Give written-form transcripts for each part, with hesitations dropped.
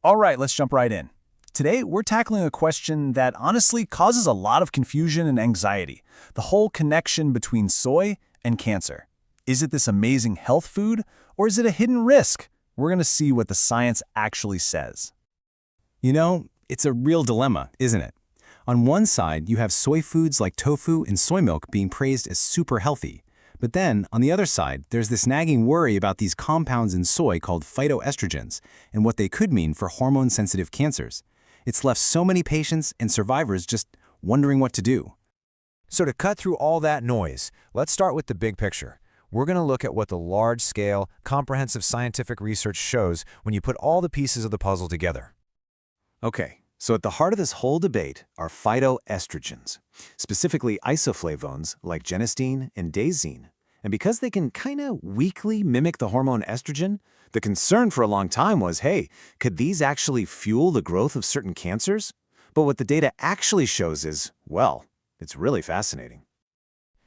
All right, let's jump right in. Today, we're tackling a question that honestly causes a lot of confusion and anxiety: the whole connection between soy and cancer. Is it this amazing health food, or is it a hidden risk? We're going to see what the science actually says. You know, it's a real dilemma, isn't it? On one side, you have soy foods like tofu and soy milk being praised as super healthy. But then, on the other side, there's this nagging worry about these compounds in soy called phytoestrogens and what they could mean for hormone-sensitive cancers. It's left so many patients and survivors just wondering what to do. So to cut through all that noise, let's start with the big picture. We're going to look at what the large-scale, comprehensive scientific research shows when you put all the pieces of the puzzle together. Okay, so at the heart of this whole debate are phytoestrogens, specifically isoflavones like genistein and daisine. And because they can kinda weakly mimic the hormone estrogen, the concern for a long time was, hey, could these actually fuel the growth of certain cancers? But what the data actually shows is, well, it's really fascinating.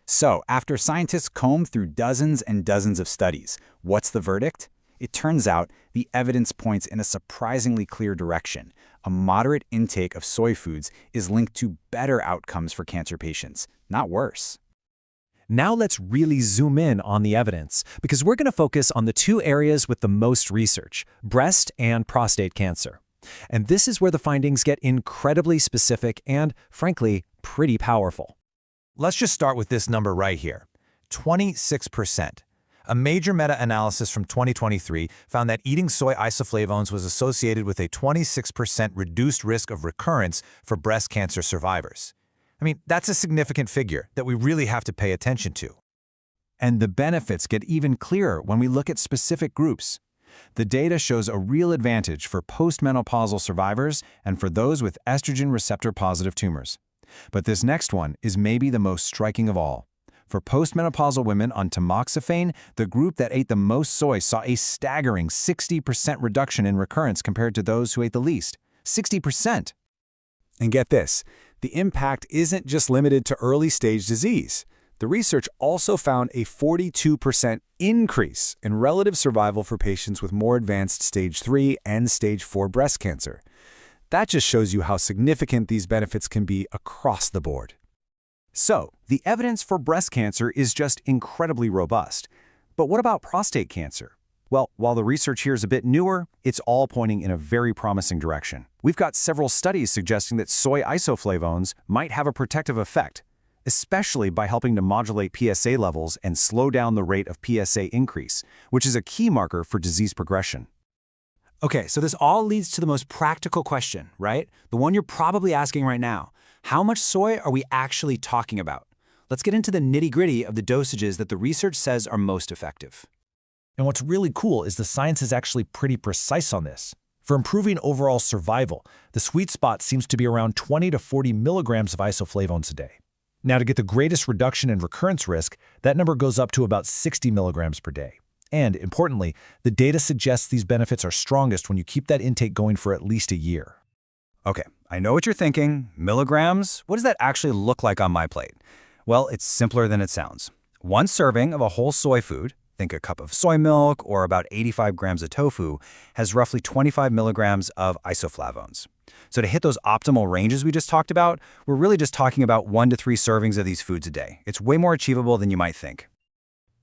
So, after scientists combed through dozens and dozens of studies, what's the verdict? It turns out the evidence points in a surprisingly clear direction. A moderate intake of soy foods is linked to better outcomes for cancer patients, not worse. Now let's really zoom in on the evidence, because we're going to focus on the two areas with the most research: breast and prostate cancer. And this is where the findings get incredibly specific and, frankly, pretty powerful. Let's just start with this number right here, 26%. A major meta-analysis from 2023 found that eating soy isoflavones was associated with a 26% reduced risk of recurrence for breast cancer survivors. I mean, that's a significant figure that we really have to pay attention to. And the benefits get even clearer when we look at specific groups. The data shows a real advantage for postmenopausal survivors and for those with estrogen receptor-positive tumors. But this next one is maybe the most striking of all. For postmenopausal women on tamoxifen, the group that ate the most soy saw a staggering 60% reduction in recurrence compared to those who ate the least. 60%! And get this, the impact isn't just limited to early-stage disease. The research also found a 42% increase in relative survival for patients with more advanced stage 3 and stage 4 breast cancer. That just shows you how significant these benefits can be across the board. So, the evidence for breast cancer is just incredibly robust. But what about prostate cancer? Well, while the research here is a bit newer, it's all pointing in a very promising direction. We've got several studies suggesting that soy isoflavones might have a protective effect, especially by helping to modulate PSA levels and slow down the rate of PSA increase, which is a key marker for disease progression. Okay, so this all leads to the most practical question, right? The one you're probably asking right now. How much soy are we actually talking about? Let's get into the nitty-gritty of the dosages that the research says are most effective. And what's really cool is the science is actually pretty precise on this. For improving overall survival, the sweet spot seems to be around 20 to 40 milligrams of isoflavones a day. Now, to get the greatest reduction in recurrence risk, that number goes up to about 60 milligrams per day. And, importantly, the data suggests these benefits are strongest when you keep that intake going for at least a year. Okay, I know what you're thinking. Milligrams? What does that actually look like on my plate? Well, it's simpler than it sounds. One serving of a whole soy food, think a cup of soy milk or about 85 grams of tofu, has roughly 25 milligrams of isoflavones. So to hit those optimal ranges we just talked about, we're really just talking about 1 to 3 servings of these foods a day. It's way more achievable than you might think.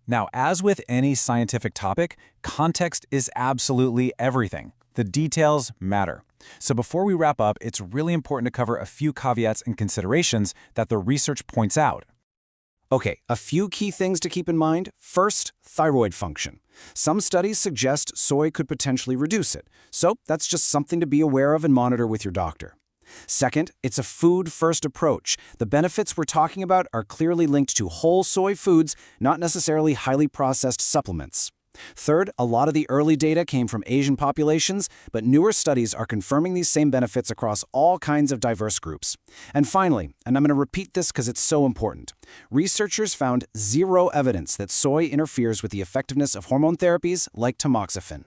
Now, as with any scientific topic, context is absolutely everything. The details matter. So before we wrap up, it's really important to cover a few caveats and considerations that the research points out. Okay, a few key things to keep in mind. First, thyroid function. Some studies suggest soy could potentially reduce it, so that's just something to be aware of and monitor with your doctor. Second, it's a food-first approach. The benefits we're talking about are clearly linked to whole soy foods, not necessarily highly processed supplements. Third, a lot of the early data came from Asian populations, but newer studies are confirming these same benefits across all kinds of diverse groups. And finally, and I'm going to repeat this because it's so important, researchers found zero evidence that soy interferes with the effectiveness of hormone therapies like tamoxifen.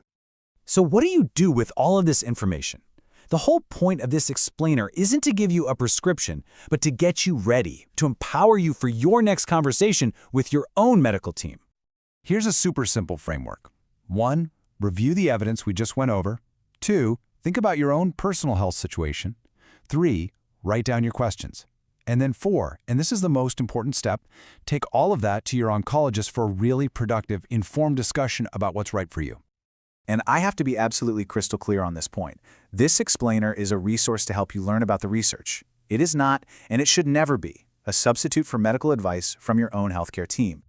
So what do you do with all of this information? The whole point of this explainer isn't to give you a prescription, but to get you ready, to empower you for your next conversation with your own medical team. Here's a super simple framework. 1, review the evidence we just went over. 2, think about your own personal health situation. 3, write down your questions. And then 4, and this is the most important step, take all of that to your oncologist for a really productive, informed discussion about what's right for you. And I have to be absolutely crystal clear on this point. This explainer is a resource to help you learn about the research. It is not, and it should never be, a substitute for medical advice from your own healthcare team.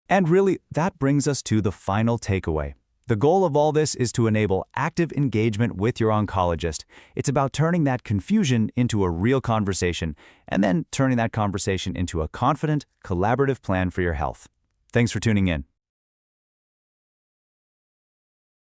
And really, that brings us to the final takeaway. The goal of all this is to enable active engagement with your oncologist. It's about turning that confusion into a real conversation, and then turning that conversation into a confident, collaborative plan for your health. Thanks for tuning in.